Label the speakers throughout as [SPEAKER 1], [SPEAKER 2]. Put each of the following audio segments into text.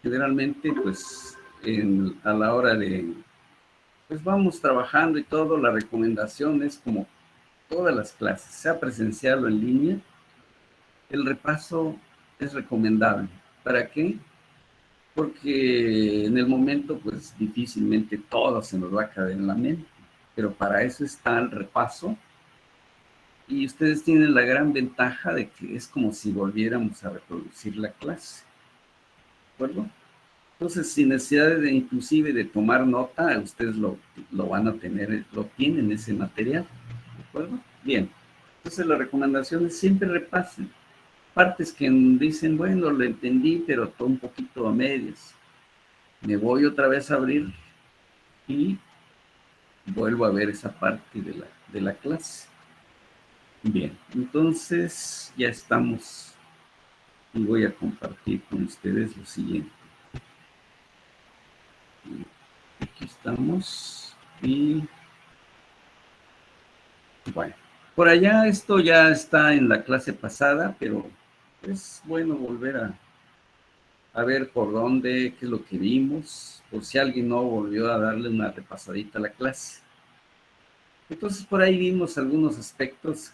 [SPEAKER 1] generalmente, pues, a la hora de, pues vamos trabajando y todo, la recomendación es como todas las clases, sea presencial o en línea, el repaso es recomendable. ¿Para qué? Porque en el momento, pues difícilmente todo se nos va a caer en la mente, pero para eso está el repaso y ustedes tienen la gran ventaja de que es como si volviéramos a reproducir la clase, ¿de acuerdo? Entonces, sin necesidad de inclusive de tomar nota, ustedes lo van a tener, lo tienen ese material, ¿de acuerdo? Bien, entonces la recomendación es siempre repasen. Partes que dicen, bueno, lo entendí, pero todo un poquito a medias. Me voy otra vez a abrir y vuelvo a ver esa parte de la clase. Bien, entonces ya estamos y voy a compartir con ustedes lo siguiente. Aquí estamos y bueno, por allá esto ya está en la clase pasada, pero es bueno volver a ver por dónde, qué es lo que vimos, por si alguien no volvió a darle una repasadita a la clase. Entonces por ahí vimos algunos aspectos,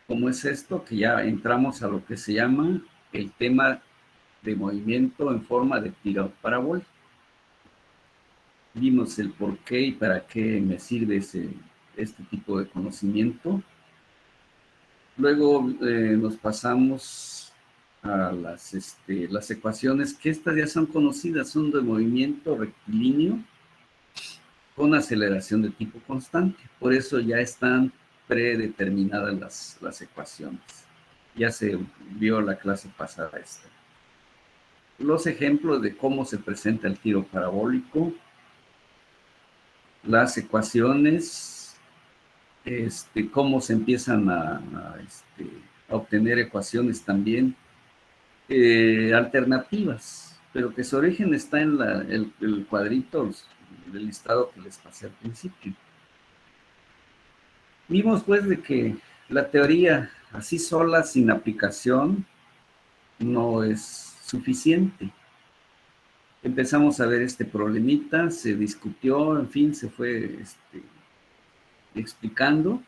[SPEAKER 1] como es esto, que ya entramos a lo que se llama el tema de movimiento en forma de tiro parabólico. Vimos el por qué y para qué me sirve este tipo de conocimiento. Luego nos pasamos a las ecuaciones, que estas ya son conocidas, son de movimiento rectilíneo con aceleración de tipo constante. Por eso ya están predeterminadas las ecuaciones. Ya se vio la clase pasada esta. Los ejemplos de cómo se presenta el tiro parabólico, las ecuaciones, cómo se empiezan a obtener ecuaciones también alternativas, pero que su origen está en el cuadrito del listado que les pasé al principio. Vimos pues de que la teoría así sola, sin aplicación, no es suficiente. Empezamos a ver este problemita, se discutió, en fin, se fue explicando.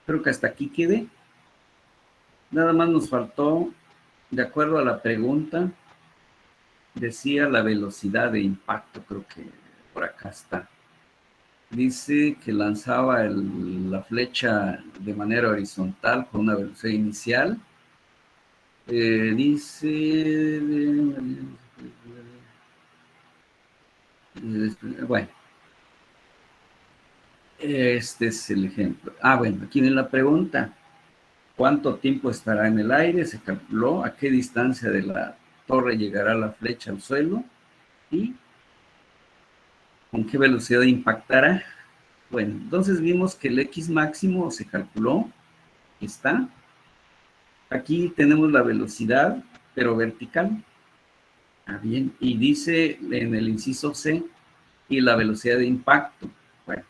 [SPEAKER 1] Creo que hasta aquí quedé. Nada más nos faltó, de acuerdo a la pregunta, decía la velocidad de impacto, creo que por acá está. Dice que lanzaba la flecha de manera horizontal con una velocidad inicial. Dice... bueno, este es el ejemplo. Bueno, aquí viene la pregunta. ¿Cuánto tiempo estará en el aire? Se calculó. ¿A qué distancia de la torre llegará la flecha al suelo? ¿Y con qué velocidad impactará? Bueno, entonces vimos que el X máximo se calculó. Está. Aquí tenemos la velocidad, pero vertical. Bien. Y dice en el inciso C, y la velocidad de impacto. Bueno,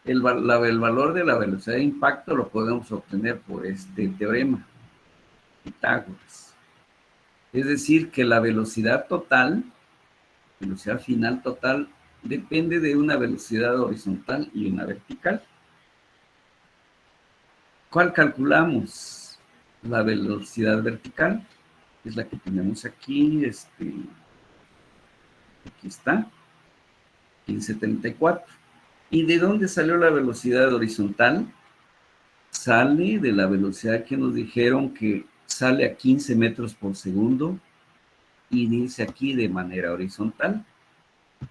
[SPEAKER 1] el valor de la velocidad de impacto lo podemos obtener por este teorema, Pitágoras. Es decir, que la velocidad total, velocidad final total, depende de una velocidad horizontal y una vertical. ¿Cuál calculamos? La velocidad vertical, es la que tenemos aquí, aquí está, 1534. ¿Y de dónde salió la velocidad horizontal? Sale de la velocidad que nos dijeron que sale a 15 metros por segundo y dice aquí de manera horizontal.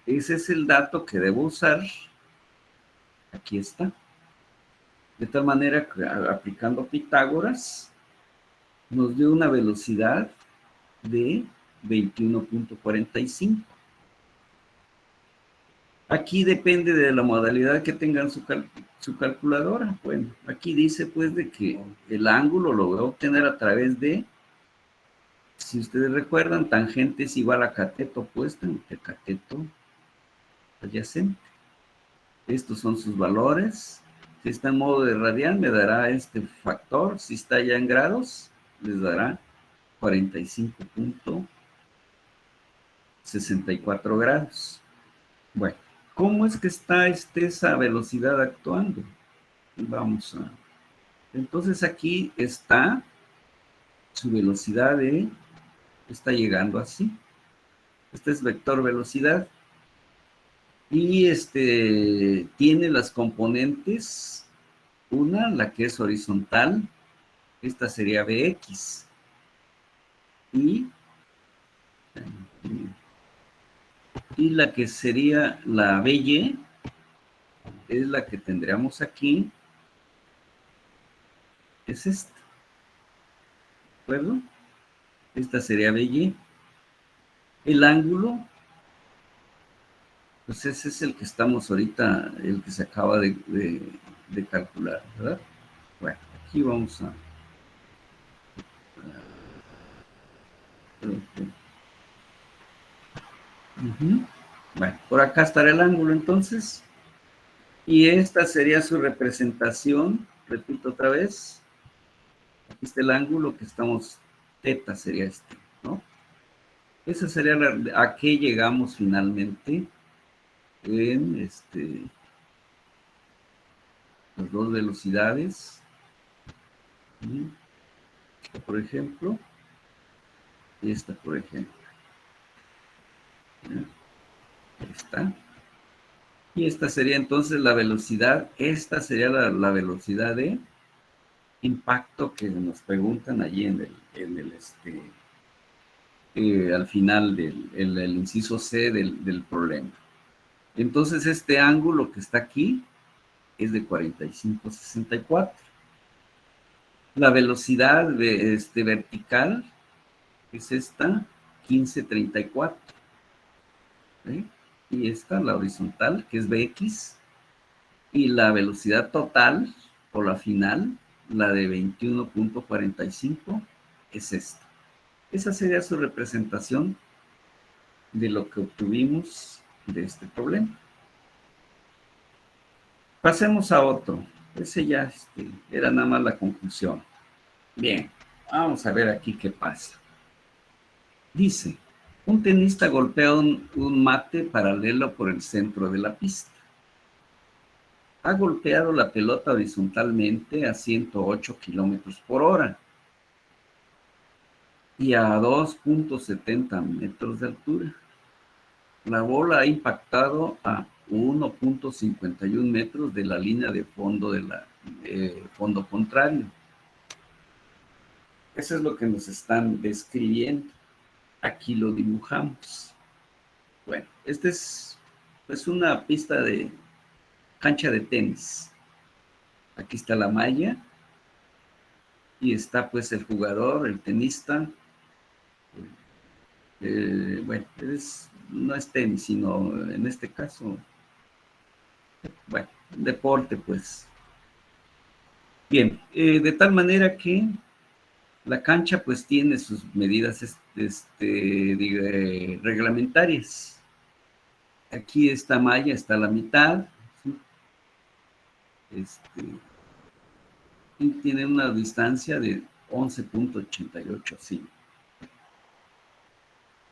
[SPEAKER 1] Ese es el dato que debo usar. Aquí está. De tal manera que aplicando Pitágoras nos dio una velocidad de 21.45. Aquí depende de la modalidad que tengan su calculadora. Bueno, aquí dice pues de que el ángulo lo voy a obtener a través de, si ustedes recuerdan, tangente es igual a cateto opuesto entre cateto adyacente. Estos son sus valores. Si está en modo de radian, me dará este factor. Si está ya en grados, les dará 45.5. 64 grados. Bueno, ¿cómo es que está esa velocidad actuando? Vamos a... Entonces aquí está su velocidad está llegando así. Este es vector velocidad. Y tiene las componentes, una, la que es horizontal, esta sería Bx. Y la que sería la By, es la que tendríamos aquí, es esta. ¿De acuerdo? Esta sería By. El ángulo, pues ese es el que estamos ahorita, el que se acaba de calcular, ¿verdad? Bueno, aquí vamos a... Bueno, por acá estará el ángulo entonces. Y esta sería su representación, repito otra vez. Aquí está el ángulo que estamos, teta sería este, ¿no? Esa sería a qué llegamos finalmente en las dos velocidades. Esta, por ejemplo, y esta, por ejemplo. Ahí está. Y esta sería entonces la velocidad, esta sería la velocidad de impacto que nos preguntan allí en el al final del inciso C del problema. Entonces este ángulo que está aquí es de 45,64. La velocidad vertical es esta, 15,34. ¿Sí? Y esta, la horizontal, que es Bx, y la velocidad total, o la final, la de 21,45, es esta. Esa sería su representación de lo que obtuvimos de este problema. Pasemos a otro. Ese ya era nada más la conclusión. Bien, vamos a ver aquí qué pasa. Dice, un tenista golpea un mate paralelo por el centro de la pista. Ha golpeado la pelota horizontalmente a 108 kilómetros por hora y a 2,70 metros de altura. La bola ha impactado a 1,51 metros de la línea de fondo fondo contrario. Eso es lo que nos están describiendo. Aquí lo dibujamos. Bueno, esta es pues una pista de cancha de tenis. Aquí está la malla y está pues el jugador, el tenista. Bueno, no es tenis, sino en este caso, bueno, deporte pues. Bien, de tal manera que la cancha pues tiene sus medidas reglamentarias. Aquí esta malla está a la mitad, ¿sí? Y tiene una distancia de 11,88, sí.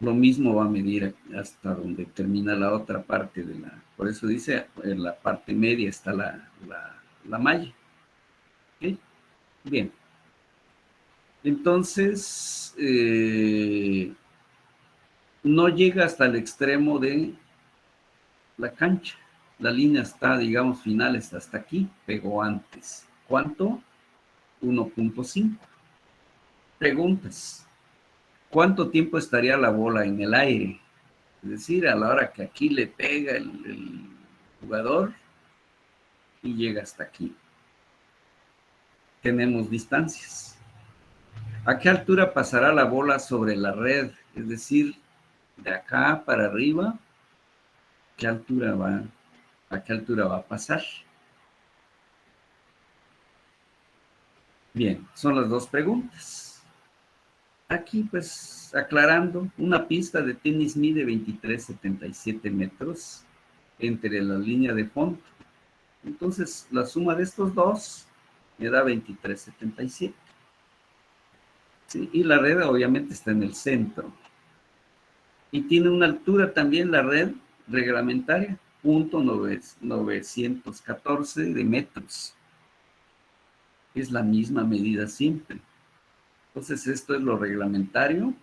[SPEAKER 1] Lo mismo va a medir hasta donde termina la otra parte por eso dice, en la parte media está la malla. ¿Okay? Bien. Entonces, no llega hasta el extremo de la cancha. La línea está, digamos, final, está hasta aquí, pegó antes. ¿Cuánto? 1,5. Preguntas. ¿Cuánto tiempo estaría la bola en el aire? Es decir, a la hora que aquí le pega el jugador y llega hasta aquí. Tenemos distancias. ¿A qué altura pasará la bola sobre la red? Es decir, de acá para arriba, ¿a qué altura va a pasar? Bien, son las dos preguntas. Aquí, pues, aclarando, una pista de tenis mide 23,77 metros entre la línea de fondo. Entonces, la suma de estos dos me da 23,77. ¿Sí? Y la red obviamente está en el centro. Y tiene una altura también la red reglamentaria, 914 de metros. Es la misma medida siempre. Entonces esto es lo reglamentario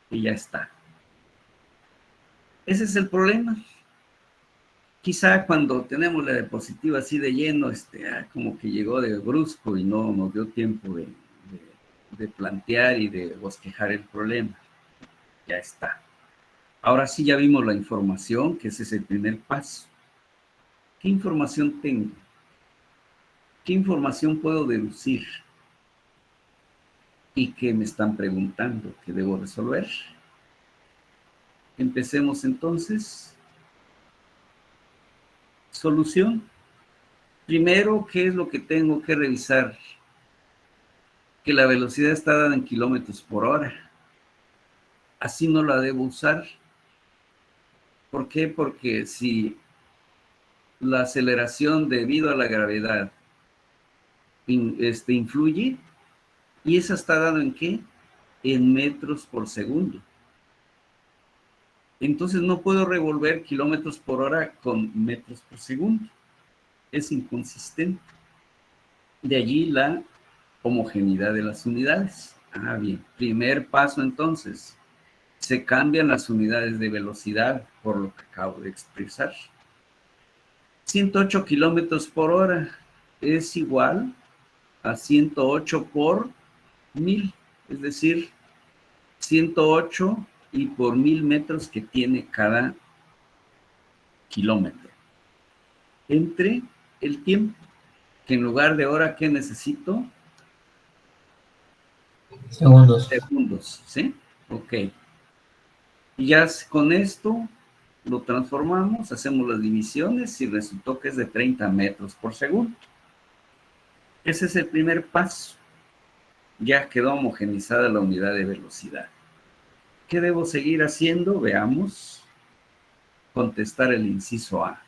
[SPEAKER 1] y ya está. Ese es el problema. Quizá cuando tenemos la diapositiva así de lleno, como que llegó de brusco y no nos dio tiempo de plantear y de bosquejar el problema. Ya está. Ahora sí ya vimos la información, que ese es el primer paso. ¿Qué información tengo? ¿Qué información puedo deducir? ¿Y qué me están preguntando que debo resolver? Empecemos entonces. Solución. Primero, ¿qué es lo que tengo que revisar? Que la velocidad está dada en kilómetros por hora. Así no la debo usar. ¿Por qué? Porque si la aceleración debido a la gravedad influye, y esa está dada en ¿qué? En metros por segundo. Entonces no puedo revolver kilómetros por hora con metros por segundo. Es inconsistente. De allí la homogeneidad de las unidades. Ah, bien. Primer paso entonces. Se cambian las unidades de velocidad por lo que acabo de expresar. 108 kilómetros por hora es igual a 108 por 1000, es decir, 108 y por 1000 metros que tiene cada kilómetro. Entre el tiempo, que en lugar de hora, ¿qué necesito?
[SPEAKER 2] Segundos.
[SPEAKER 1] Segundos, ¿sí? Ok. Y ya con esto lo transformamos, hacemos las divisiones y resultó que es de 30 metros por segundo. Ese es el primer paso. Ya quedó homogenizada la unidad de velocidad. ¿Qué debo seguir haciendo? Veamos. Contestar el inciso A.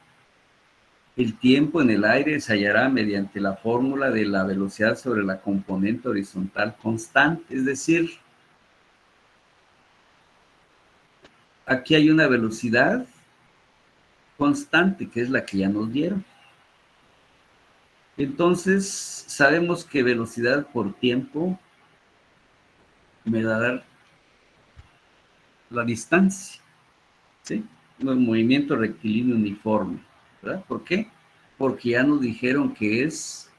[SPEAKER 1] El tiempo en el aire se hallará mediante la fórmula de la velocidad sobre la componente horizontal constante. Es decir, aquí hay una velocidad constante, que es la que ya nos dieron. Entonces, sabemos que velocidad por tiempo me va a dar la distancia, ¿sí? El movimiento rectilíneo uniforme, ¿verdad? ¿Por qué? Porque ya nos dijeron que es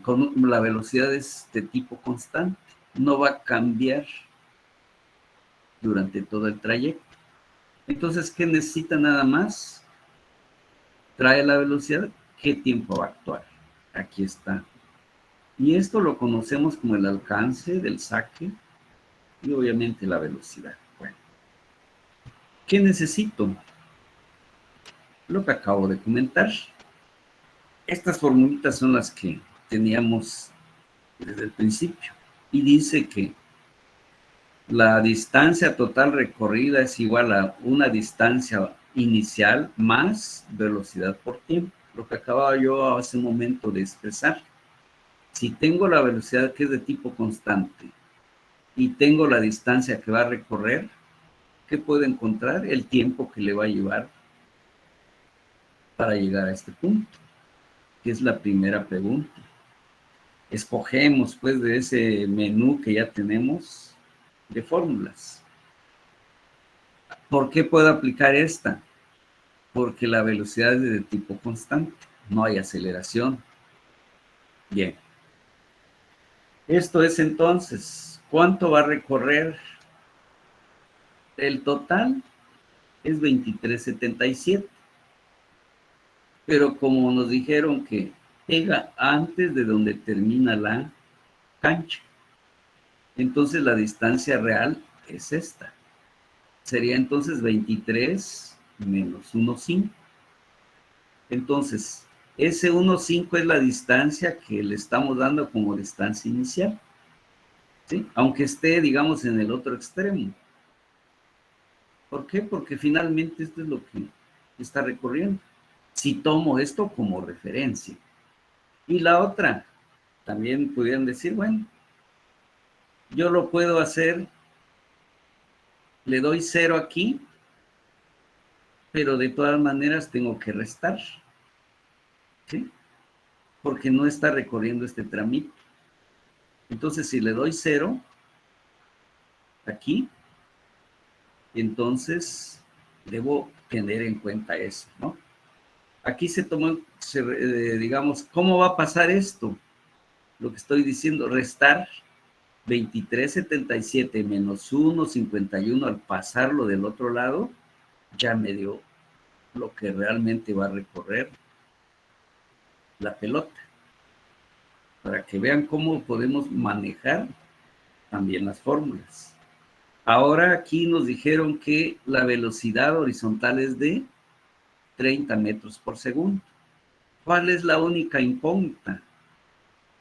[SPEAKER 1] con la velocidad es de tipo constante, no va a cambiar durante todo el trayecto. Entonces, ¿qué necesita nada más? Trae la velocidad, ¿qué tiempo va a actuar? Aquí está. Y esto lo conocemos como el alcance del saque y obviamente la velocidad. Bueno, ¿qué necesito? Lo que acabo de comentar. Estas formulitas son las que teníamos desde el principio. Y dice que la distancia total recorrida es igual a una distancia inicial más velocidad por tiempo. Lo que acababa yo hace un momento de expresar. Si tengo la velocidad que es de tipo constante y tengo la distancia que va a recorrer, ¿qué puedo encontrar? El tiempo que le va a llevar para llegar a este punto, que es la primera pregunta. Escogemos pues de ese menú que ya tenemos de fórmulas. ¿Por qué puedo aplicar esta? Porque la velocidad es de tipo constante, no hay aceleración. Bien. Esto es entonces, ¿cuánto va a recorrer? El total es 23.77. Pero como nos dijeron que pega antes de donde termina la cancha, entonces la distancia real es esta. Sería entonces 23 menos 1,5. Entonces, ese 1,5 es la distancia que le estamos dando como distancia inicial, ¿sí? Aunque esté, digamos, en el otro extremo. ¿Por qué? Porque finalmente esto es lo que está recorriendo. Si tomo esto como referencia. Y la otra, también pudieran decir, bueno, yo lo puedo hacer, le doy 0 aquí, pero de todas maneras tengo que restar, ¿sí? Porque no está recorriendo este trámite. Entonces, si le doy 0 aquí, entonces debo tener en cuenta eso, ¿no? Aquí se tomó, digamos, ¿cómo va a pasar esto? Lo que estoy diciendo, restar 23.77 menos 1.51 al pasarlo del otro lado, ya me dio lo que realmente va a recorrer la pelota. Para que vean cómo podemos manejar también las fórmulas. Ahora aquí nos dijeron que la velocidad horizontal es de 30 metros por segundo. ¿Cuál es la única incógnita?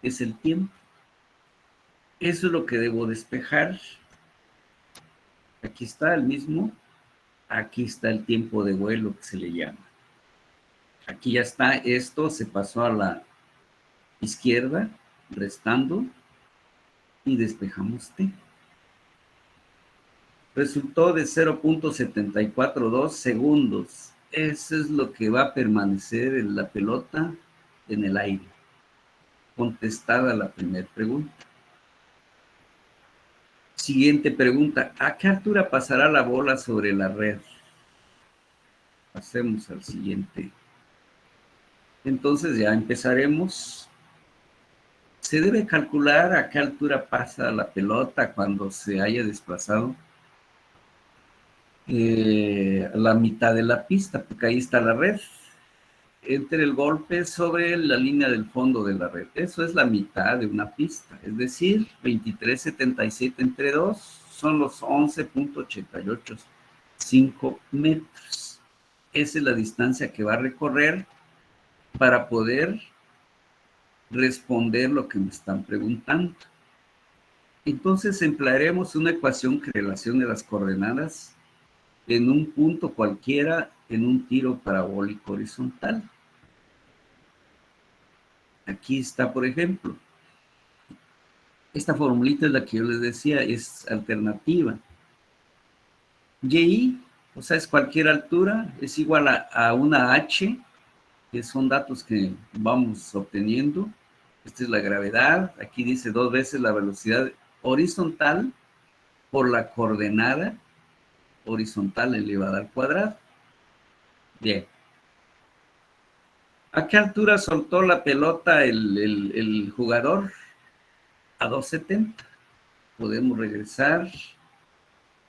[SPEAKER 1] Es el tiempo. Eso es lo que debo despejar. Aquí está el mismo. Aquí está el tiempo de vuelo que se le llama. Aquí ya está. Esto se pasó a la izquierda, restando, y despejamos T. Resultó de 0.742 segundos. Eso es lo que va a permanecer en la pelota en el aire. Contestada la primera pregunta. Siguiente pregunta. ¿A qué altura pasará la bola sobre la red? Pasemos al siguiente. Entonces ya empezaremos. Se debe calcular a qué altura pasa la pelota cuando se haya desplazado la mitad de la pista, porque ahí está la red. Entre el golpe sobre la línea del fondo de la red. Eso es la mitad de una pista, es decir, 23.77 entre 2 son los 11.885 metros. Esa es la distancia que va a recorrer para poder responder lo que me están preguntando. Entonces emplearemos una ecuación que relacione las coordenadas en un punto cualquiera en un tiro parabólico horizontal. Aquí está, por ejemplo, esta formulita es la que yo les decía, es alternativa. Y, o sea, es cualquier altura, es igual a una h, que son datos que vamos obteniendo. Esta es la gravedad, aquí dice 2 veces la velocidad horizontal por la coordenada horizontal elevada al cuadrado. Bien. ¿A qué altura soltó la pelota el jugador? A 270. Podemos regresar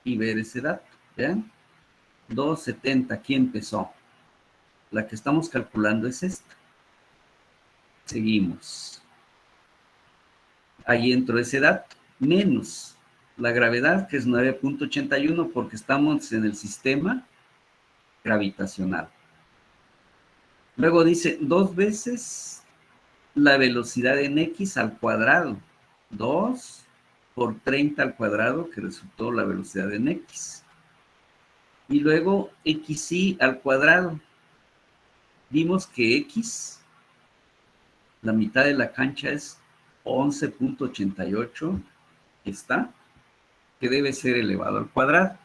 [SPEAKER 1] y ver ese dato. ¿Vean? 270, aquí empezó. La que estamos calculando es esta. Seguimos. Ahí entró ese dato. Menos la gravedad, que es 9.81, porque estamos en el sistema gravitacional. Luego dice 2 veces la velocidad en x al cuadrado. 2 por 30 al cuadrado, que resultó la velocidad en x. Y luego xy al cuadrado. Vimos que x, la mitad de la cancha es 11.88, está, que debe ser elevado al cuadrado.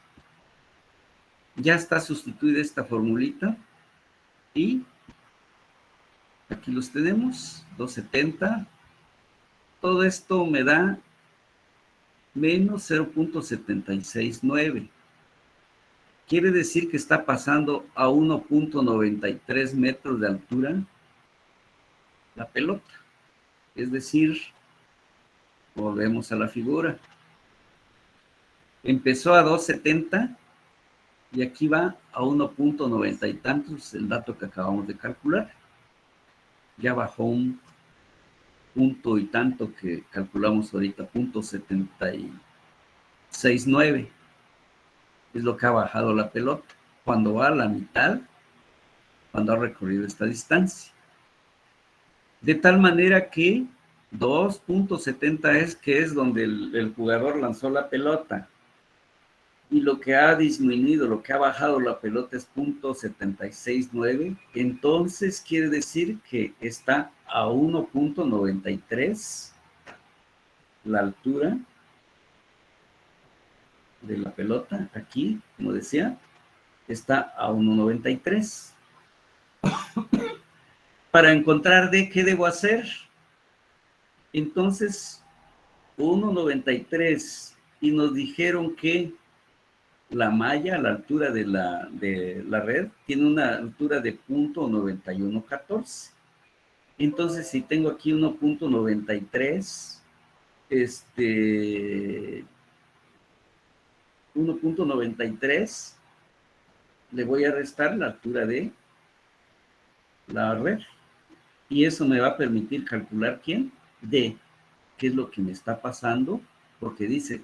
[SPEAKER 1] Ya está sustituida esta formulita y aquí los tenemos, 270. Todo esto me da menos 0.769. Quiere decir que está pasando a 1.93 metros de altura la pelota. Es decir, volvemos a la figura. Empezó a 270 y aquí va a 1.90 y tantos, el dato que acabamos de calcular. Ya bajó un punto y tanto que calculamos ahorita, 0.769. Es lo que ha bajado la pelota cuando va a la mitad, cuando ha recorrido esta distancia. De tal manera que 2.70 es que es donde el jugador lanzó la pelota. Y lo que ha disminuido, lo que ha bajado la pelota es 0.769. Entonces quiere decir que está a 1.93 la altura de la pelota, aquí, como decía, está a 1.93. Para encontrar D, ¿qué debo hacer? Entonces, 1.93 y nos dijeron que la malla, la altura de la red, tiene una altura de 0.9114. Entonces, si tengo aquí 1.93, 1.93, le voy a restar la altura de la red. Y eso me va a permitir calcular ¿quién? D, qué es lo que me está pasando, porque dice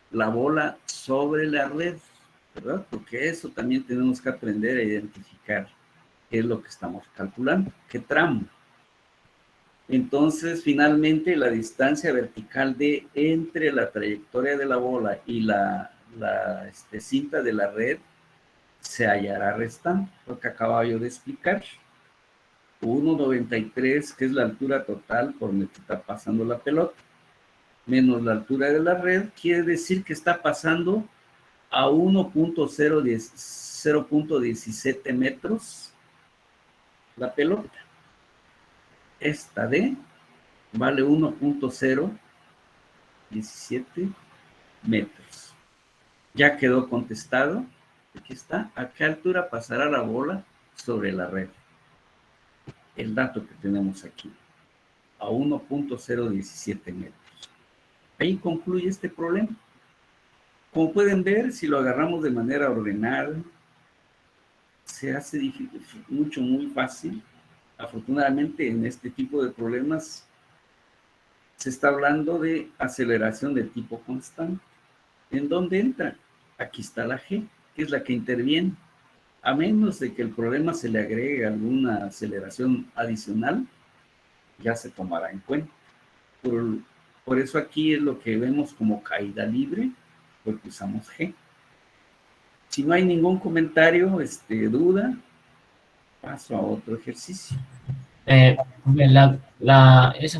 [SPEAKER 1] la bola sobre la red, ¿verdad? Porque eso también tenemos que aprender a identificar qué es lo que estamos calculando, qué tramo. Entonces, finalmente, la distancia vertical de entre la trayectoria de la bola y la cinta de la red se hallará restante, lo que acababa yo de explicar. 1.93, que es la altura total por donde está pasando la pelota, menos la altura de la red, quiere decir que está pasando a 0.17 metros la pelota. Esta D vale 1.017 metros. Ya quedó contestado. Aquí está. ¿A qué altura pasará la bola sobre la red? El dato que tenemos aquí. A 1.017 metros. Ahí concluye este problema. Como pueden ver, si lo agarramos de manera ordenada, se hace muy fácil. Afortunadamente, en este tipo de problemas se está hablando de aceleración de tipo constante. ¿En dónde entra? Aquí está la G, que es la que interviene. A menos de que el problema se le agregue alguna aceleración adicional, ya se tomará en cuenta. Por eso aquí es lo que vemos como caída libre, porque usamos G. Si no hay ningún comentario, duda, paso a otro ejercicio.
[SPEAKER 2] Esa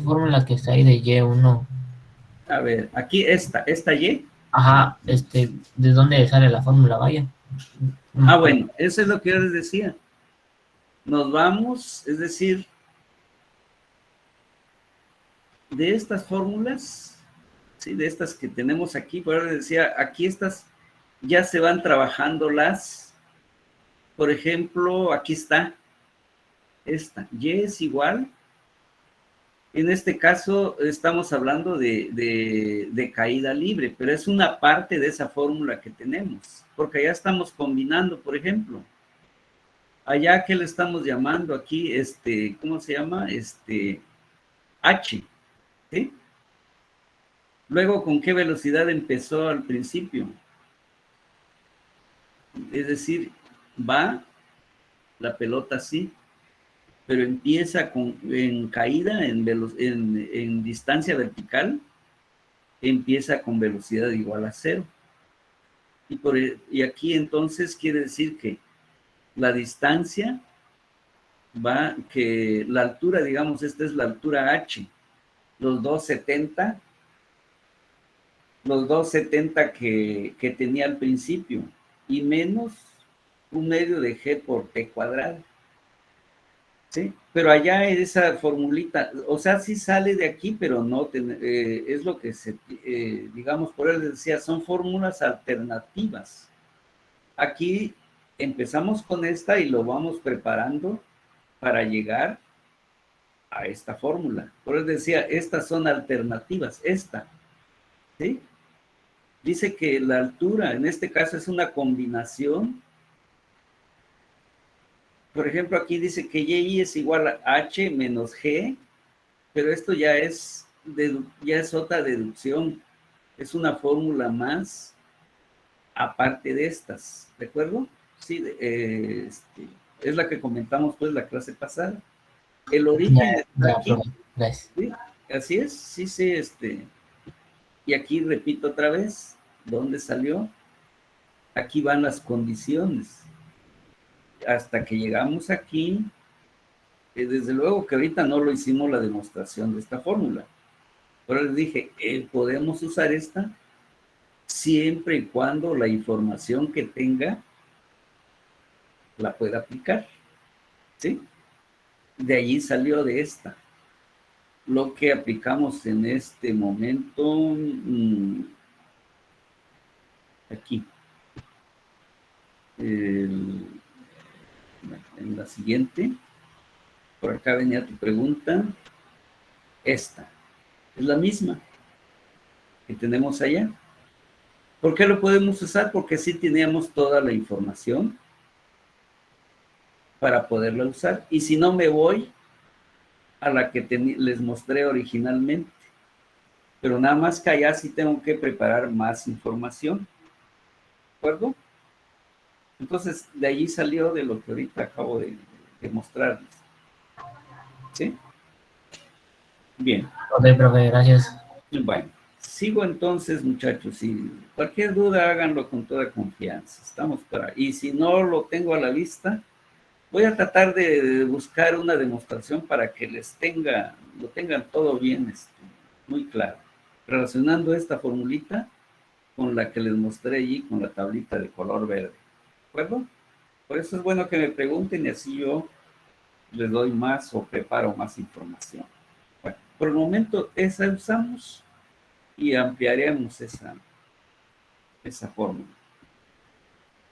[SPEAKER 2] fórmula que está ahí de Y1.
[SPEAKER 1] A ver, aquí esta Y.
[SPEAKER 2] Ajá, ¿de dónde sale la fórmula? Vaya.
[SPEAKER 1] Bueno, eso es lo que yo les decía. Nos vamos, es decir, de estas fórmulas, ¿sí? De estas que tenemos aquí, por eso les decía, aquí estas ya se van trabajando por ejemplo, aquí está, esta, Y es igual. En este caso estamos hablando de caída libre, pero es una parte de esa fórmula que tenemos, porque ya estamos combinando, por ejemplo, allá que le estamos llamando aquí, ¿cómo se llama? H, ¿sí? Luego, ¿con qué velocidad empezó al principio? Es decir, va la pelota así, pero empieza en caída, en distancia vertical, empieza con velocidad igual a 0. Y aquí entonces quiere decir que la distancia que la altura, digamos, esta es la altura H, los 270 que tenía al principio, y menos un medio de G por T cuadrado. ¿Sí? Pero allá esa formulita, o sea, sí sale de aquí, pero no, es lo que digamos, por eso decía, son fórmulas alternativas. Aquí empezamos con esta y lo vamos preparando para llegar a esta fórmula. Por eso decía, estas son alternativas, esta, ¿sí? Dice que la altura, en este caso, es una combinación. Por ejemplo, aquí dice que Y es igual a H menos G, pero esto ya es otra deducción. Es una fórmula más aparte de estas, ¿de acuerdo? Sí, es la que comentamos pues la clase pasada. El origen está aquí. ¿Sí? Así es, sí, sí, y aquí repito otra vez, ¿dónde salió? Aquí van las condiciones. Hasta que llegamos aquí, desde luego que ahorita no lo hicimos la demostración de esta fórmula. Pero les dije, podemos usar esta siempre y cuando la información que tenga la pueda aplicar, ¿sí? De allí salió de esta. Lo que aplicamos en este momento, aquí, en la siguiente, por acá venía tu pregunta, esta, es la misma que tenemos allá. ¿Por qué lo podemos usar? Porque sí teníamos toda la información para poderla usar. Y si no, me voy a la que les mostré originalmente. Pero nada más que allá sí tengo que preparar más información. ¿De acuerdo? Entonces, de allí salió de lo que ahorita acabo de mostrarles. ¿Sí? Bien.
[SPEAKER 2] Ok, profe, gracias.
[SPEAKER 1] Bueno, sigo entonces, muchachos. Y cualquier duda, háganlo con toda confianza. Estamos para... Y si no lo tengo a la vista, voy a tratar de buscar una demostración para que lo tengan todo bien, muy claro. Relacionando esta formulita con la que les mostré allí, con la tablita de color verde. ¿De acuerdo? Por eso es bueno que me pregunten y así yo les doy más o preparo más información. Bueno, por el momento esa usamos y ampliaremos esa fórmula.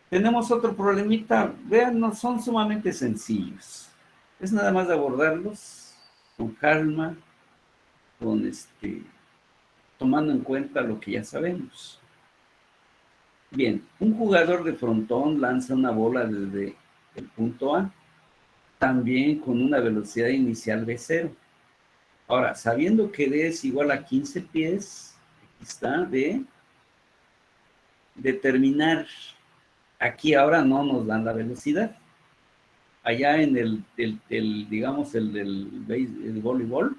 [SPEAKER 1] Tenemos otro problemita, vean, no, son sumamente sencillos. Es nada más de abordarlos con calma, tomando en cuenta lo que ya sabemos. Bien, un jugador de frontón lanza una bola desde el punto A, también con una velocidad inicial de 0. Ahora, sabiendo que D es igual a 15 pies, aquí está, de determinar. Aquí ahora no nos dan la velocidad. Allá en digamos, el voleibol,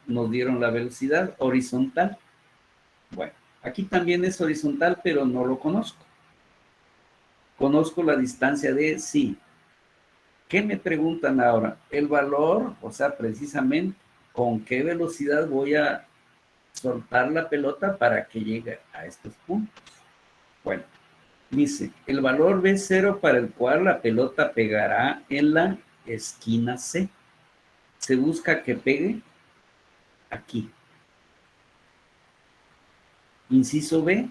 [SPEAKER 1] nos dieron la velocidad horizontal. Bueno, aquí también es horizontal, pero no lo conozco. ¿Conozco la distancia de? Sí. ¿Qué me preguntan ahora? El valor, o sea, precisamente, ¿con qué velocidad voy a soltar la pelota para que llegue a estos puntos? Bueno, dice, el valor B0 para el cual la pelota pegará en la esquina C. Se busca que pegue aquí. Inciso B,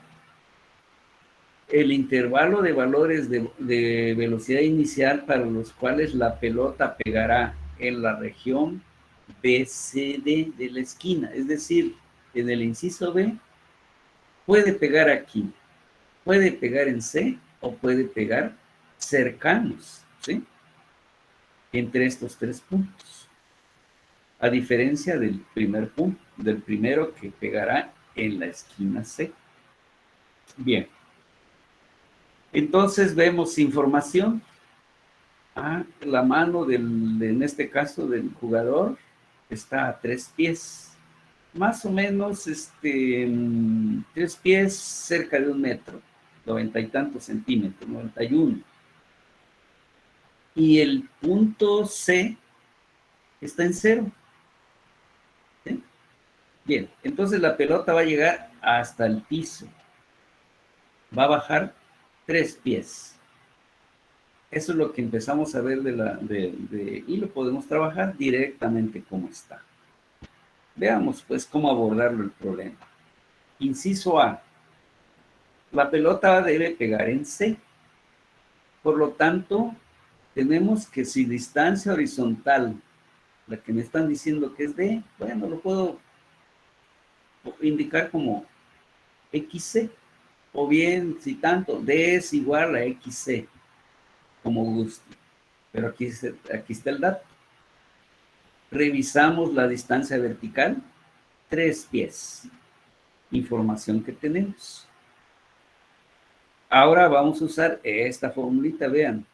[SPEAKER 1] el intervalo de valores de velocidad inicial para los cuales la pelota pegará en la región BCD de la esquina. Es decir, en el inciso B puede pegar aquí, puede pegar en C o puede pegar cercanos, ¿sí? Entre estos tres puntos. A diferencia del primer punto, del primero que pegará en la esquina C. Bien. Entonces vemos información. La mano en este caso del jugador está a 3 pies. Más o menos 3 pies cerca de 1 metro, 90 y tantos centímetros, 91. Y el punto C está en 0. ¿Sí? Bien, entonces la pelota va a llegar hasta el piso. Va a bajar 3 pies. Eso es lo que empezamos a ver y lo podemos trabajar directamente como está. Veamos pues cómo abordarlo el problema. Inciso A. La pelota debe pegar en C. Por lo tanto, tenemos que si distancia horizontal, la que me están diciendo que es D, bueno, lo puedo indicar como XC. O bien, si tanto, D es igual a XC, como guste. Pero aquí está el dato. Revisamos la distancia vertical, 3 pies. Información que tenemos. Ahora vamos a usar esta formulita, vean.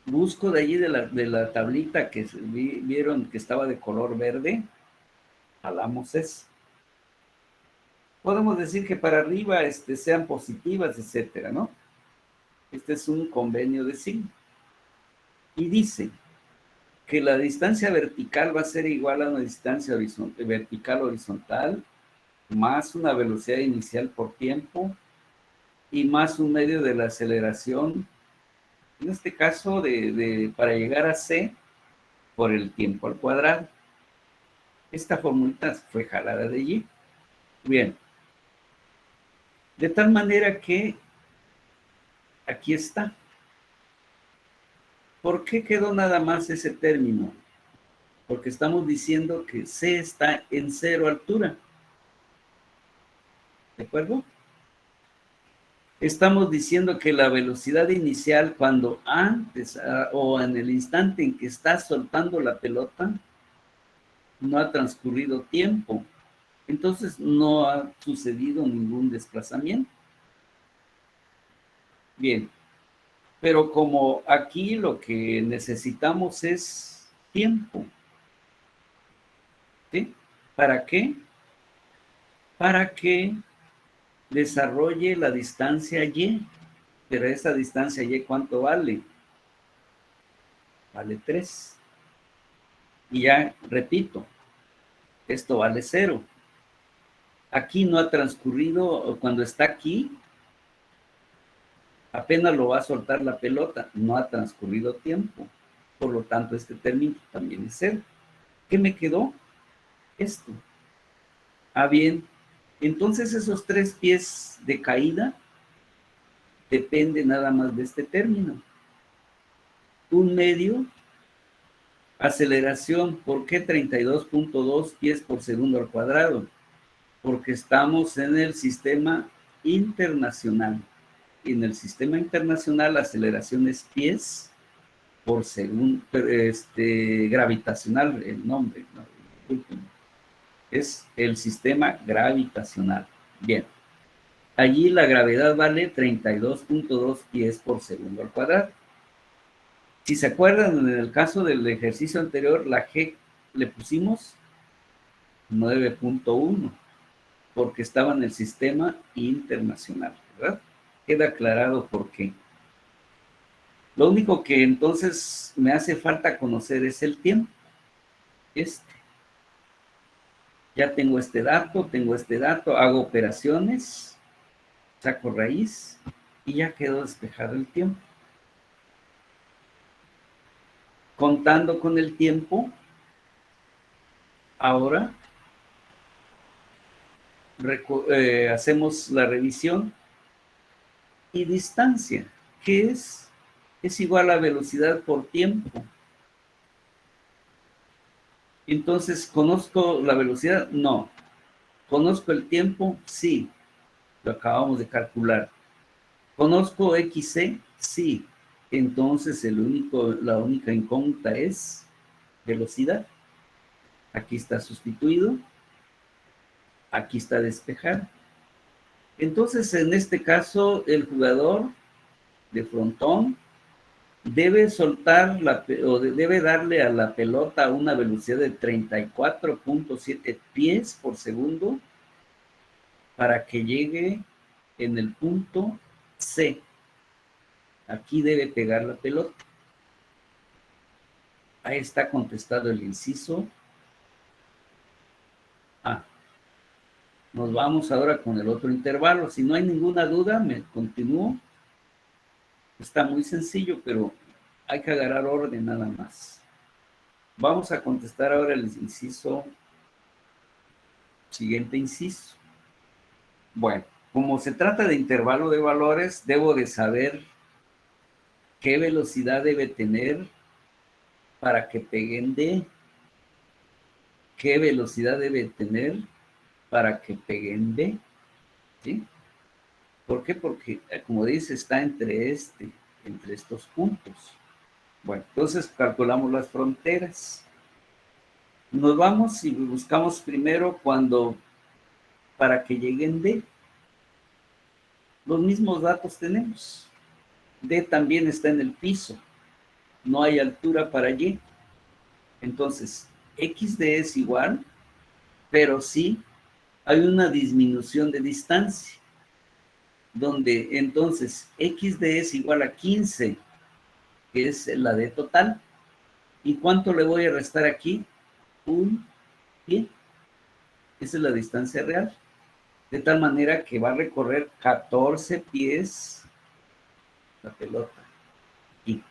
[SPEAKER 1] Busco de allí de la tablita que vieron que estaba de color verde. Jalamos eso. Podemos decir que para arriba sean positivas, etcétera, ¿no? Este es un convenio de signo. Y dice, que la distancia vertical va a ser igual a una distancia vertical horizontal, más una velocidad inicial por tiempo, y más un medio de la aceleración, en este caso para llegar a C, por el tiempo al cuadrado. Esta formulita fue jalada de allí. Bien. De tal manera que aquí está. ¿Por qué quedó nada más ese término? Porque estamos diciendo que C está en 0 altura. ¿De acuerdo? Estamos diciendo que la velocidad inicial cuando antes o en el instante en que está soltando la pelota, no ha transcurrido tiempo. Entonces no ha sucedido ningún desplazamiento. Bien, pero como aquí lo que necesitamos es tiempo. ¿Sí? ¿Para qué? Para que desarrolle la distancia y. Pero esa distancia y, ¿cuánto vale? Vale 3. Y ya, repito, esto vale 0. Aquí no ha transcurrido, cuando está aquí, apenas lo va a soltar la pelota, no ha transcurrido tiempo. Por lo tanto, este término también es 0. ¿Qué me quedó? Esto. Ah, bien. Entonces esos 3 pies de caída dependen nada más de este término. Un medio, aceleración, ¿por qué 32.2 pies por segundo al cuadrado? Porque estamos en el sistema internacional. Y en el sistema internacional la aceleración es pies por segundo, gravitacional, el nombre, ¿no? Es el sistema gravitacional. Bien. Allí la gravedad vale 32.2 pies por segundo al cuadrado. Si se acuerdan, en el caso del ejercicio anterior, la G le pusimos 9.1, porque estaba en el sistema internacional, ¿verdad? Queda aclarado por qué. Lo único que entonces me hace falta conocer es el tiempo. Ya tengo este dato, hago operaciones, saco raíz y ya quedó despejado el tiempo. Contando con el tiempo, ahora hacemos la revisión y distancia, que es igual a velocidad por tiempo. Entonces, ¿conozco la velocidad? No. ¿Conozco el tiempo? Sí. Lo acabamos de calcular. ¿Conozco XC? Sí. Entonces, la única incógnita es velocidad. Aquí está sustituido. Aquí está despejado. Entonces, en este caso, el jugador de frontón debe soltar o debe darle a la pelota una velocidad de 34.7 pies por segundo para que llegue en el punto C. Aquí debe pegar la pelota. Ahí está contestado el inciso A. Nos vamos ahora con el otro intervalo. Si no hay ninguna duda, me continúo. Está muy sencillo, pero hay que agarrar orden nada más. Vamos a contestar ahora el siguiente inciso. Bueno, como se trata de intervalo de valores, debo de saber qué velocidad debe tener para que peguen D. ¿Qué velocidad debe tener para que peguen B? ¿Sí? ¿Por qué? Porque, como dice, está entre estos puntos. Bueno, entonces calculamos las fronteras. Nos vamos y buscamos primero para que lleguen D. Los mismos datos tenemos. D también está en el piso. No hay altura para Y. Entonces, XD es igual, pero sí hay una disminución de distancia, donde entonces XD es igual a 15, que es la D total. ¿Y cuánto le voy a restar aquí? Un pie. Esa es la distancia real. De tal manera que va a recorrer 14 pies la pelota. Y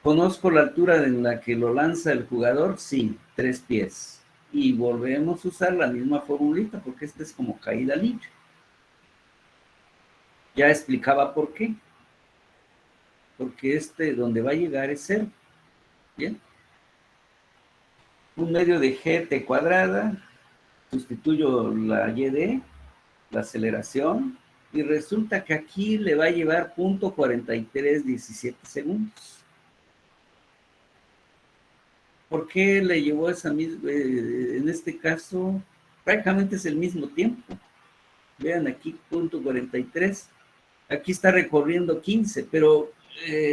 [SPEAKER 1] ¿conozco la altura en la que lo lanza el jugador? Sí, 3 pies. Y volvemos a usar la misma formulita porque esta es como caída libre. Ya explicaba por qué. Porque donde va a llegar es 0. ¿Bien? Un medio de gt cuadrada, sustituyo la y la aceleración, y resulta que aquí le va a llevar 0.4317 segundos. ¿Por qué le llevó esa misma? En este caso, prácticamente es el mismo tiempo. Vean aquí, 0.43. Aquí está recorriendo 15, pero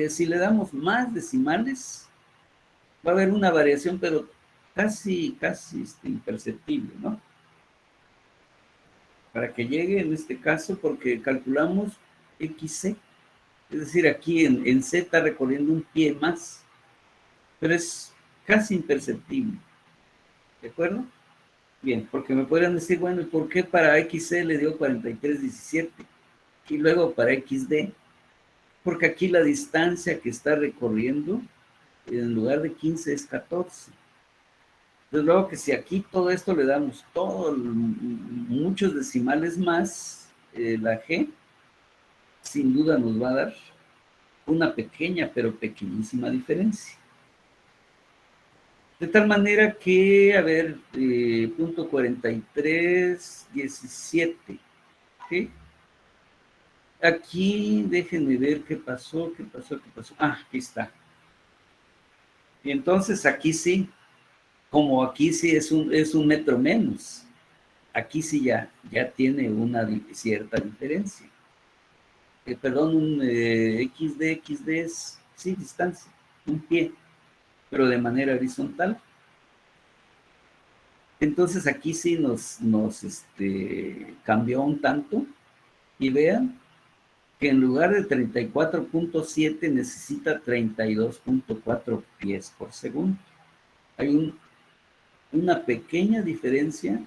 [SPEAKER 1] si le damos más decimales, va a haber una variación, pero casi imperceptible, ¿no? Para que llegue en este caso, porque calculamos XC, es decir, aquí en Z está recorriendo un pie más, pero es casi imperceptible, ¿de acuerdo? Bien, porque me podrían decir, bueno, ¿y por qué para XC le dio 43.17 y luego para XD? Porque aquí la distancia que está recorriendo, en lugar de 15, es 14. Desde luego que si aquí todo esto le damos muchos decimales más, la G, sin duda nos va a dar una pequeña, pero pequeñísima diferencia. De tal manera que, a ver, punto 4317. ¿Sí? Aquí, déjenme ver qué pasó. Ah, aquí está. Y entonces aquí sí, como aquí sí es un metro menos, aquí sí ya tiene una cierta diferencia. Perdón, un XD es, sí, distancia, un pie, pero de manera horizontal. Entonces aquí sí nos cambió un tanto, y vean que en lugar de 34.7 necesita 32.4 pies por segundo. Hay una pequeña diferencia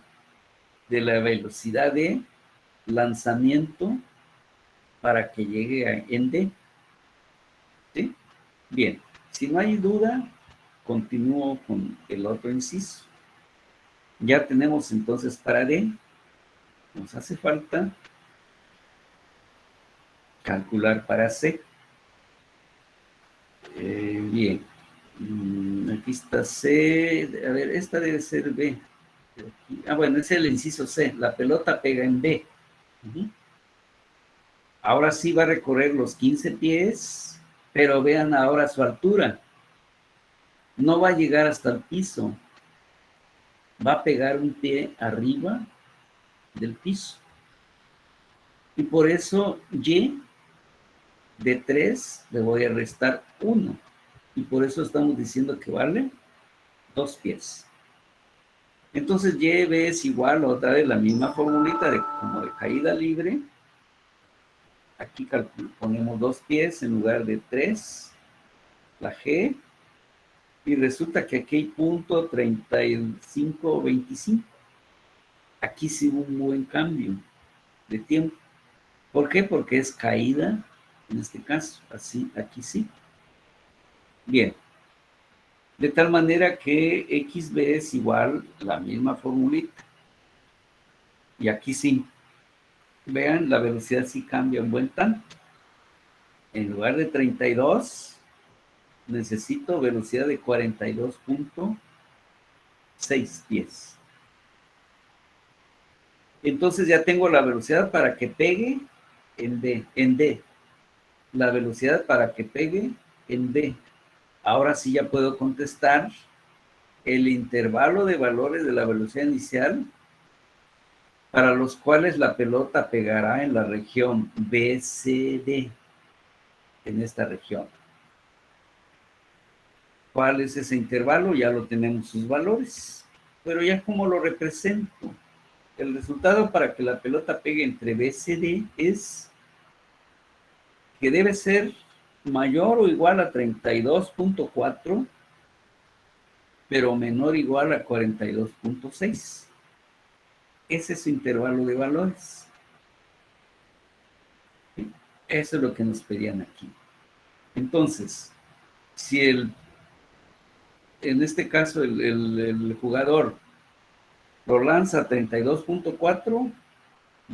[SPEAKER 1] de la velocidad de lanzamiento para que llegue en D. ¿Sí? Bien, si no hay duda, continúo con el otro inciso. Ya tenemos entonces para D, nos hace falta calcular para C. Bien, aquí está C, a ver, esta debe ser B. Bueno, es el inciso C, la pelota pega en B. Ahora sí va a recorrer los 15 pies, pero vean ahora su altura. No va a llegar hasta el piso, va a pegar un pie arriba del piso. Y por eso Y de 3 le voy a restar 1. Y por eso estamos diciendo que vale 2 pies. Entonces Y, B es igual, otra vez la misma formulita como de caída libre. Aquí ponemos 2 pies en lugar de 3, la G, y resulta que aquí hay punto 3525. Aquí sí hubo un buen cambio de tiempo. ¿Por qué? Porque es caída, en este caso, así, aquí sí. Bien, de tal manera que XB es igual la misma formulita. Y aquí sí, vean, la velocidad sí cambia un buen tanto. En lugar de 32, necesito velocidad de 42.6 pies. Entonces ya tengo la velocidad para que pegue en D. La velocidad para que pegue en D. Ahora sí ya puedo contestar el intervalo de valores de la velocidad inicial para los cuales la pelota pegará en la región BCD, en esta región. ¿Cuál es ese intervalo? Ya lo tenemos sus valores, pero ya como lo represento. El resultado para que la pelota pegue entre BCD es que debe ser mayor o igual a 32.4, pero menor o igual a 42.6. Ese es su intervalo de valores. ¿Sí? Eso es lo que nos pedían aquí. Entonces, si en este caso el jugador lo lanza a 32.4,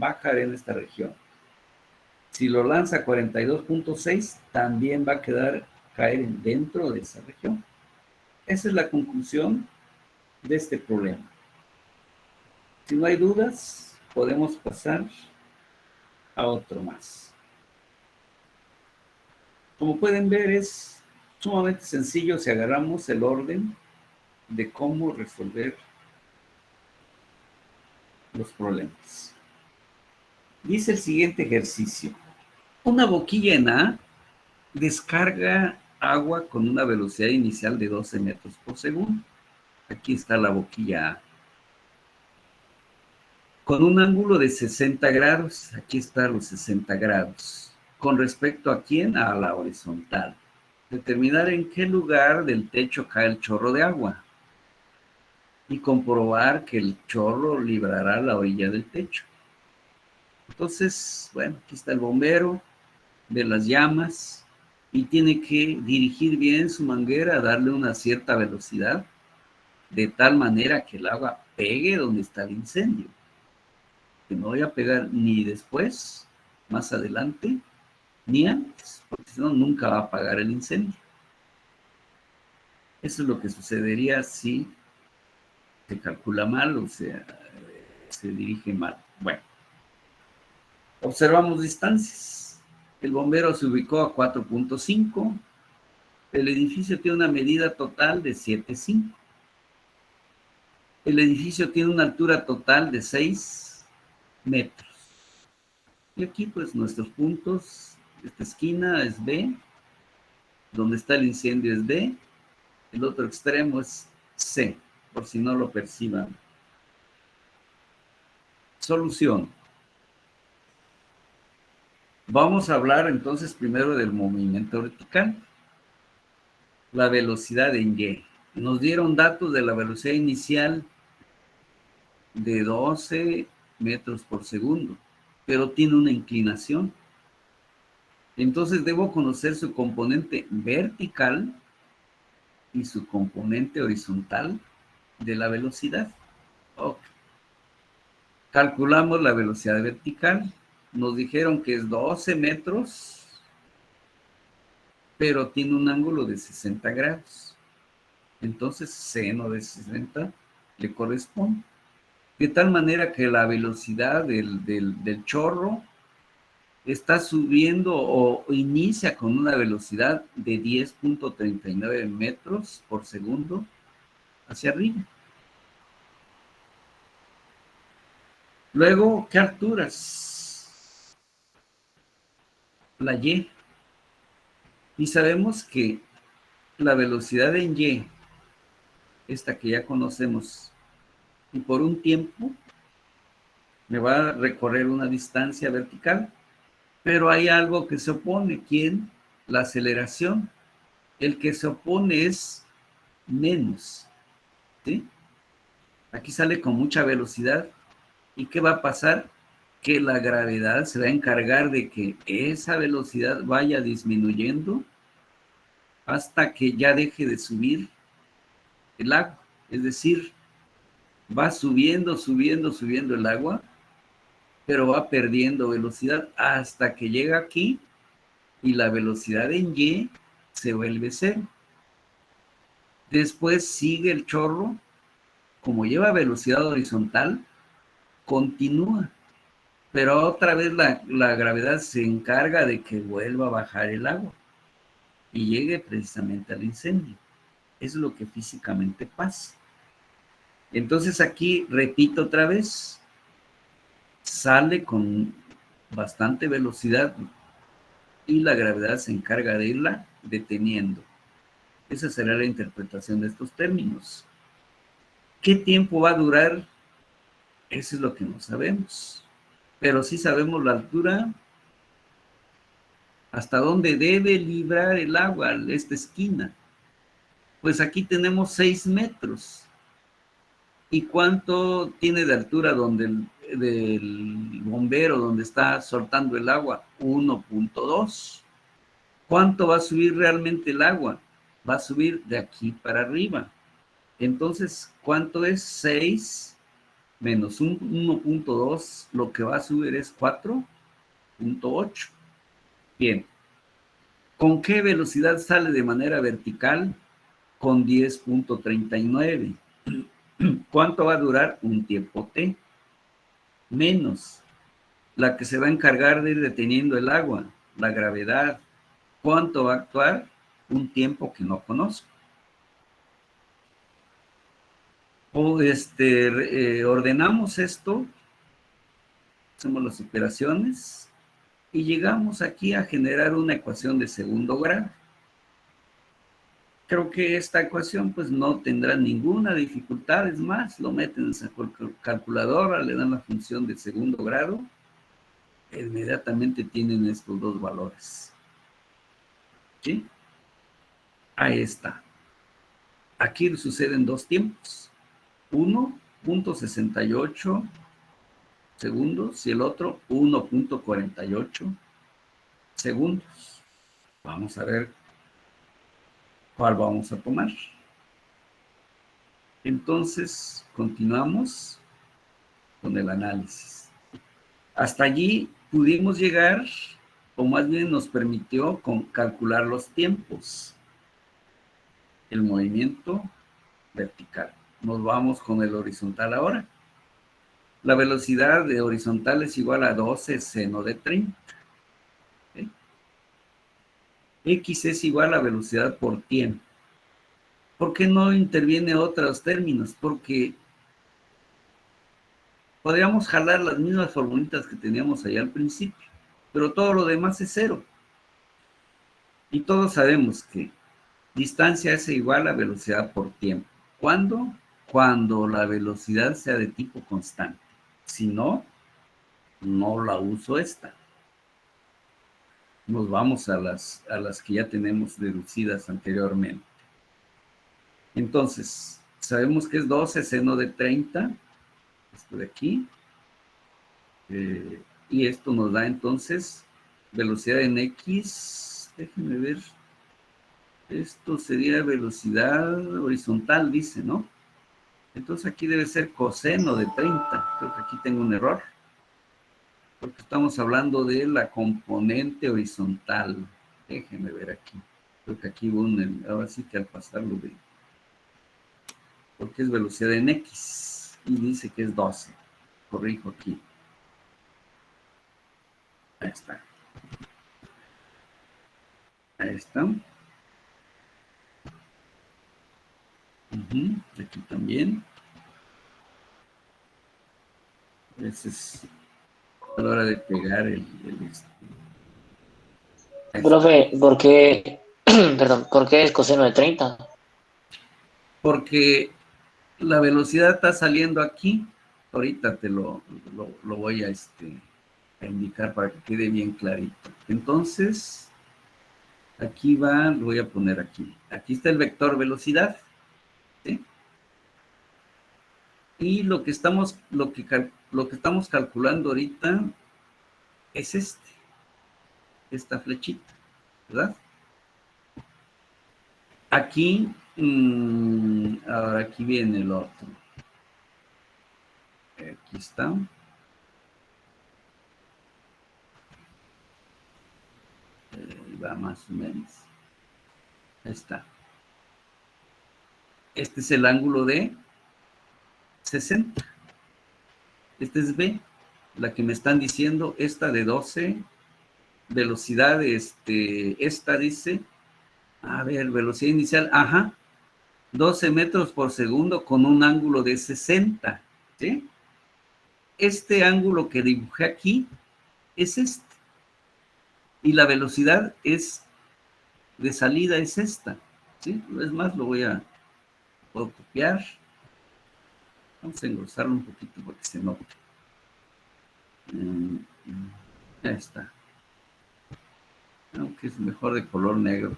[SPEAKER 1] va a caer en esta región. Si lo lanza a 42.6, también va a caer dentro de esa región. Esa es la conclusión de este problema. Si no hay dudas, podemos pasar a otro más. Como pueden ver, es sumamente sencillo si agarramos el orden de cómo resolver los problemas. Dice el siguiente ejercicio. Una boquilla en A descarga agua con una velocidad inicial de 12 metros por segundo. Aquí está la boquilla A. Con un ángulo de 60 grados, aquí están los 60 grados. ¿Con respecto a quién? A la horizontal. Determinar en qué lugar del techo cae el chorro de agua. Y comprobar que el chorro librará la orilla del techo. Entonces, bueno, aquí está el bombero de las llamas y tiene que dirigir bien su manguera, darle una cierta velocidad, de tal manera que el agua pegue donde está el incendio. Que no vaya a pegar ni después, más adelante, ni antes, porque si no, nunca va a apagar el incendio. Eso es lo que sucedería si se calcula mal o sea, se dirige mal. Bueno, observamos distancias. El bombero se ubicó a 4.5. El edificio tiene una medida total de 7.5. El edificio tiene una altura total de 6 metros. Y aquí, pues, nuestros puntos. Esta esquina es B. Donde está el incendio es D. El otro extremo es C, por si no lo perciban. Solución. Vamos a hablar entonces primero del movimiento vertical. La velocidad en Y. Nos dieron datos de la velocidad inicial de 12 metros por segundo, pero tiene una inclinación. Entonces debo conocer su componente vertical y su componente horizontal de la velocidad. Okay. Calculamos la velocidad vertical. Nos dijeron que es 12 metros, pero tiene un ángulo de 60 grados. Entonces, seno de 60 le corresponde. De tal manera que la velocidad del chorro está subiendo o inicia con una velocidad de 10.39 metros por segundo hacia arriba. Luego, ¿qué alturas? La Y. Y sabemos que la velocidad en Y, esta que ya conocemos, y por un tiempo me va a recorrer una distancia vertical, pero hay algo que se opone. ¿Quién? La aceleración. El que se opone es menos, ¿sí? Aquí sale con mucha velocidad. ¿Y qué va a pasar? Que la gravedad se va a encargar de que esa velocidad vaya disminuyendo hasta que ya deje de subir el agua. Es decir, va subiendo, subiendo, subiendo el agua, pero va perdiendo velocidad hasta que llega aquí y la velocidad en Y se vuelve cero. Después sigue el chorro, como lleva velocidad horizontal, continúa, pero otra vez la gravedad se encarga de que vuelva a bajar el agua y llegue precisamente al incendio. Es lo que físicamente pasa. Entonces aquí repito otra vez, sale con bastante velocidad y la gravedad se encarga de irla deteniendo. Esa será la interpretación de estos términos. ¿Qué tiempo va a durar? Eso es lo que no sabemos. Pero sí sabemos la altura ¿Hasta dónde debe librar el agua esta esquina? Pues aquí tenemos 6 metros. ¿Y cuánto tiene de altura del bombero donde está soltando el agua? 1.2. ¿Cuánto va a subir realmente el agua? Va a subir de aquí para arriba. Entonces, ¿cuánto es? 6 menos 1.2, lo que va a subir es 4.8. Bien. ¿Con qué velocidad sale de manera vertical? Con 10.39. ¿Cuánto va a durar? Un tiempo T. Menos la que se va a encargar de ir deteniendo el agua, la gravedad. ¿Cuánto va a actuar? Un tiempo que no conozco. O ordenamos esto, hacemos las operaciones y llegamos aquí a generar una ecuación de segundo grado. Creo que esta ecuación pues no tendrá ninguna dificultad, es más, lo meten en esa calculadora, le dan la función de segundo grado, e inmediatamente tienen estos dos valores. ¿Sí? Ahí está. Aquí suceden dos tiempos. 1.68 segundos y el otro 1.48 segundos. Vamos a ver cuál vamos a tomar. Entonces, continuamos con el análisis. Hasta allí pudimos llegar, o más bien nos permitió calcular los tiempos. El movimiento vertical. Nos vamos con el horizontal ahora. La velocidad de horizontal es igual a 12 seno de 30. ¿Okay? X es igual a velocidad por tiempo. ¿Por qué no interviene otros términos? Porque podríamos jalar las mismas formulitas que teníamos allá al principio, pero todo lo demás es cero. Y todos sabemos que distancia es igual a velocidad por tiempo. ¿Cuándo? Cuando la velocidad sea de tipo constante. Si no, no la uso esta. Nos vamos a las que ya tenemos deducidas anteriormente. Entonces, sabemos que es 12 seno de 30, esto de aquí, y esto nos da entonces velocidad en X, déjenme ver, esto sería velocidad horizontal, dice, ¿no? Entonces aquí debe ser coseno de 30, creo que aquí tengo un error, porque estamos hablando de la componente horizontal. Déjenme ver aquí, creo que aquí hubo ahora sí que al pasarlo de, porque es velocidad en X, y dice que es 12, corrijo aquí. Ahí está. Ahí está. Aquí también. Esa es a la hora de pegar ahí está.
[SPEAKER 2] Profe, ¿por qué, perdón, por qué es coseno de 30?
[SPEAKER 1] Porque la velocidad está saliendo aquí. Ahorita te lo voy a indicar para que quede bien clarito. Entonces, aquí va, lo voy a poner aquí. Aquí está el vector velocidad. ¿Sí? Y lo que estamos calculando ahorita es esta flechita, ¿verdad? Aquí, ahora aquí viene el otro. Aquí está. Va más o menos. Ahí está. Este es el ángulo de 60. Este es B. La que me están diciendo, esta de 12, velocidad, esta dice, a ver, velocidad inicial, ajá, 12 metros por segundo con un ángulo de 60, ¿sí? Este ángulo que dibujé aquí es este. Y la velocidad de salida es esta, ¿sí? Es más, puedo copiar. Vamos a engrosarlo un poquito para que se note. Ahí está. aunque es mejor de color negro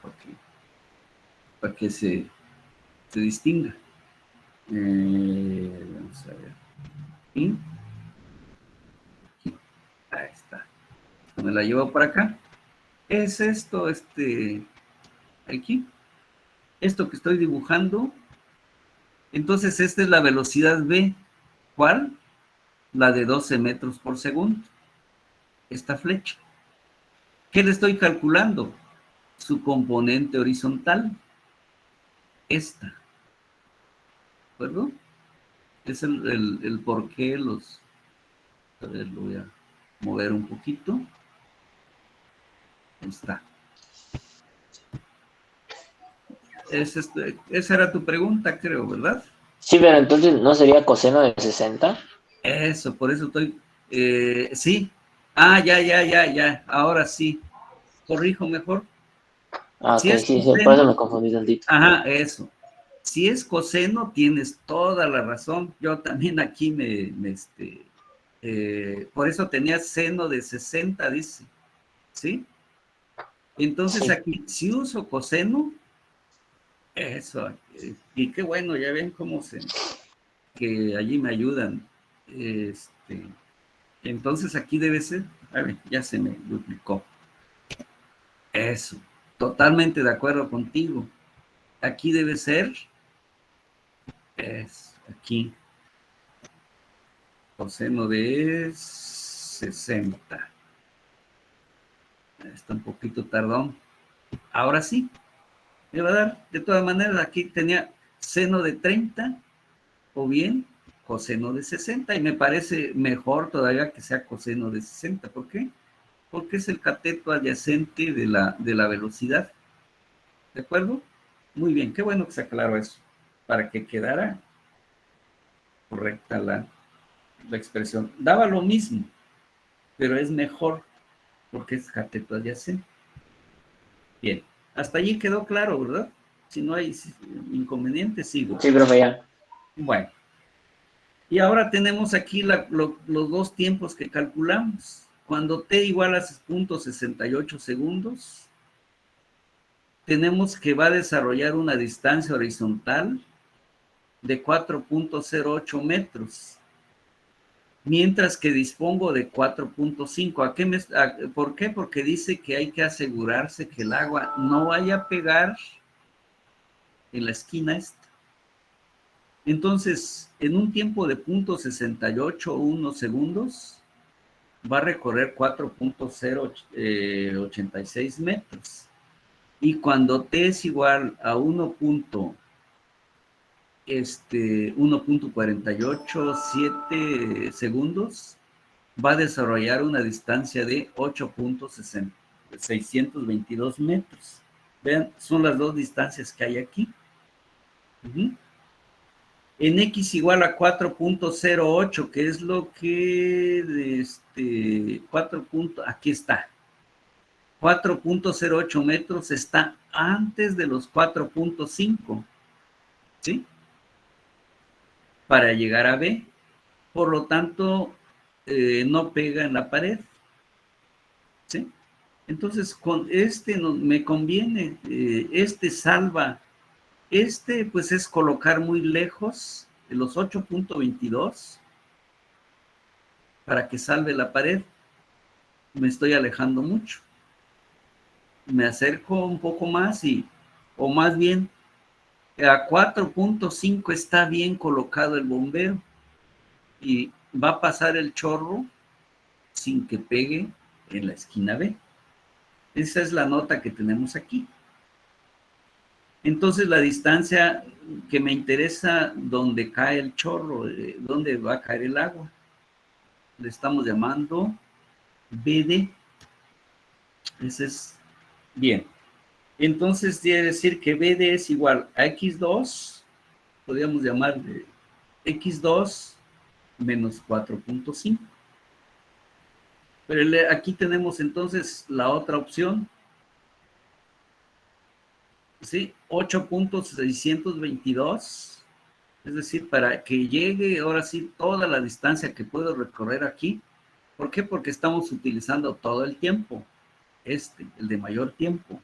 [SPEAKER 1] para que se distinga. Vamos a ver. ¿Sí? Ahí está. Me la llevo para acá. Es esto, aquí. Esto que estoy dibujando. Entonces, esta es la velocidad v. ¿Cuál? La de 12 metros por segundo. Esta flecha. ¿Qué le estoy calculando? Su componente horizontal. Esta. ¿De acuerdo? Es el por qué los... A ver, lo voy a mover un poquito. Ahí está. Esa era tu pregunta, creo, ¿verdad?
[SPEAKER 2] Sí, pero entonces ¿no sería coseno de 60?
[SPEAKER 1] Eso, por eso estoy... sí. Ah, ya. Ahora sí. Corrijo mejor.
[SPEAKER 2] Ah,
[SPEAKER 1] Si
[SPEAKER 2] ok,
[SPEAKER 1] es
[SPEAKER 2] sí, por eso me
[SPEAKER 1] coseno...
[SPEAKER 2] confundí tantito.
[SPEAKER 1] Ajá, eso. Si es coseno, tienes toda la razón. Yo también aquí por eso tenía seno de 60, dice. ¿Sí? Entonces
[SPEAKER 2] Sí.
[SPEAKER 1] aquí, si uso coseno, eso. Y qué bueno, ya ven que allí me ayudan. Entonces aquí debe ser, a ver, ya se me duplicó. Eso, totalmente de acuerdo contigo. Aquí debe ser, aquí, coseno de 60. Está un poquito tardón. Ahora sí, me va a dar, de todas maneras, aquí tenía seno de 30 o bien coseno de 60 y me parece mejor todavía que sea coseno de 60. ¿Por qué? Porque es el cateto adyacente de la velocidad. ¿De acuerdo? Muy bien, qué bueno que se aclaró eso, para que quedara correcta la expresión. Daba lo mismo, pero es mejor porque es cateto adyacente. Bien, hasta allí quedó claro, ¿verdad? Si no hay inconveniente, sigo.
[SPEAKER 2] Sí, profe, ya.
[SPEAKER 1] Bueno, y ahora tenemos aquí los dos tiempos que calculamos. Cuando t igual a 0.68 segundos, tenemos que va a desarrollar una distancia horizontal de 4.08 metros, mientras que dispongo de 4.5. ¿Por qué? Porque dice que hay que asegurarse que el agua no vaya a pegar en la esquina esta. Entonces, en un tiempo de 0.68 segundos, va a recorrer 4.086 metros. Y cuando t es igual a 1.487 segundos, va a desarrollar una distancia de 8.622 metros. Vean, son las dos distancias que hay aquí. En x igual a 4.08, que es lo que, 4. Aquí está. 4.08 metros está antes de los 4.5, ¿sí? Para llegar a B. Por lo tanto, no pega en la pared, ¿sí? Entonces, con me conviene, salva, pues es colocar muy lejos de los 8.22 para que salve la pared. Me estoy alejando mucho. Me acerco un poco más o más bien, a 4.5 está bien colocado el bombero y va a pasar el chorro sin que pegue en la esquina B. Esa es la nota que tenemos aquí. Entonces la distancia que me interesa, donde cae el chorro, donde va a caer el agua, le estamos llamando BD. Ese es bien. Entonces quiere decir que BD es igual a X2, podríamos llamarle X2 menos 4.5. Pero aquí tenemos entonces la otra opción, ¿sí? 8.622, es decir, para que llegue ahora sí toda la distancia que puedo recorrer aquí. ¿Por qué? Porque estamos utilizando todo el tiempo. el de mayor tiempo.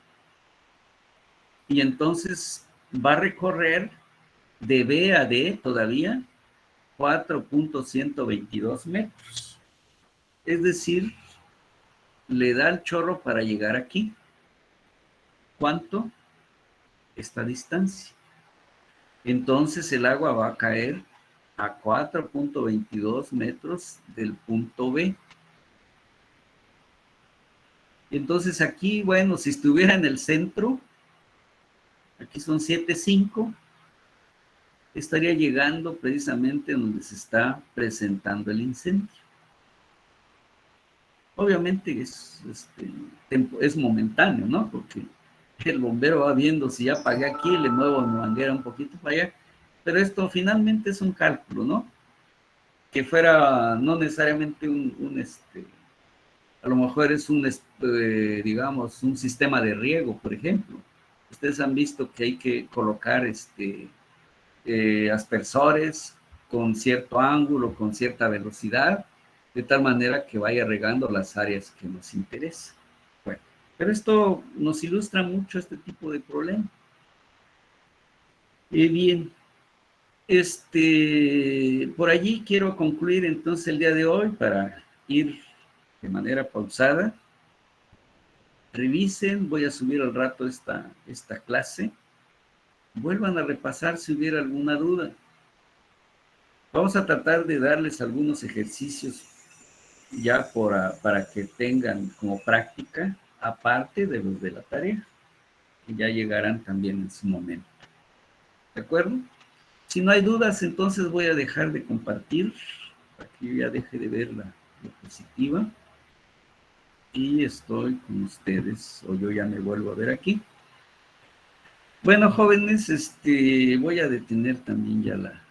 [SPEAKER 1] Y entonces va a recorrer de B a D todavía 4.122 metros. Es decir, le da el chorro para llegar aquí. ¿Cuánto? Esta distancia. Entonces el agua va a caer a 4.22 metros del punto B. Entonces aquí, bueno, si estuviera en el centro, aquí son 7.5, estaría llegando precisamente donde se está presentando el incendio. Obviamente es momentáneo, ¿no? Porque el bombero va viendo si ya apagué aquí, le muevo mi manguera un poquito para allá, pero esto finalmente es un cálculo, ¿no? Que fuera no necesariamente a lo mejor es digamos, un sistema de riego, por ejemplo. Ustedes han visto que hay que colocar aspersores con cierto ángulo, con cierta velocidad, de tal manera que vaya regando las áreas que nos interesan. Bueno, pero esto nos ilustra mucho este tipo de problema. Bien, por allí quiero concluir entonces el día de hoy para ir de manera pausada. Revisen, voy a subir al rato esta clase. Vuelvan a repasar si hubiera alguna duda. Vamos a tratar de darles algunos ejercicios ya para que tengan como práctica, aparte de los de la tarea, que ya llegarán también en su momento. ¿De acuerdo? Si no hay dudas, entonces voy a dejar de compartir, para que yo ya deje de ver la diapositiva. Y estoy con ustedes, o yo ya me vuelvo a ver aquí. Bueno, jóvenes, voy a detener también ya la